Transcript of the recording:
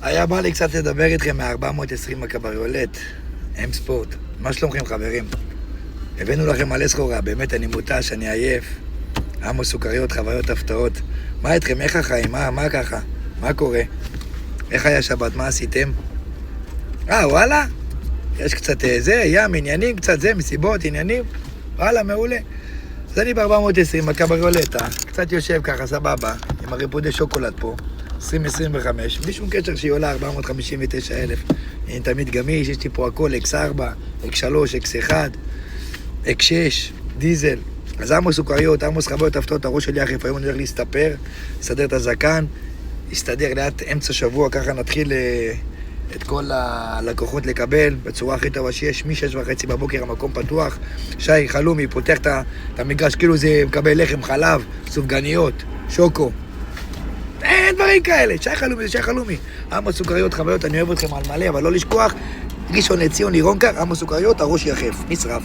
היה בא לי קצת לדבר איתכם מה-420 הקבריולט, הם ספורט. מה שלומכם חברים? הבאנו לכם מלא סחורה, באמת אני מותש, אני עייף. עמוס סוכריות, חוויות, הפתעות. מה איתכם? איך החיים? מה ככה? מה קורה? איך היה שבת? מה עשיתם? וואלה? יש קצת ים, עניינים, קצת מסיבות, עניינים. וואלה, מעולה. אז אני ב-420, הקבריולטה, קצת יושב ככה, סבבה, עם הריפודי שוקולד פה, 2025, בלי שום קשר שהיא עולה 459,000. אני תמיד גמיש, יש לי פה הכל, X4, X3, X1, X6, דיזל. אז עמוס סוכריות, עמוס חוויות הפתעות, הראש שלי אחרי, היום אני הולך להסתפר, לסדר את הזקן, להסתדר לאט אמצע שבוע, ככה נתחיל את כל הלקוחות לקבל בצורה הכי טובה שיש. מ-6:30 בבוקר המקום פתוח, שי חלומי פותח את המגרש כאילו זה מקבל לחם, חלב, סופגניות, שוקו, אין דברים כאלה. שי חלומי זה שי חלומי. עמוס סוכריות, חוויות, אני אוהב אתכם על מלא, אבל לא לשכוח, ראשון לציון, לירון קר, עמוס סוכריות, הראש יחף, נשרף.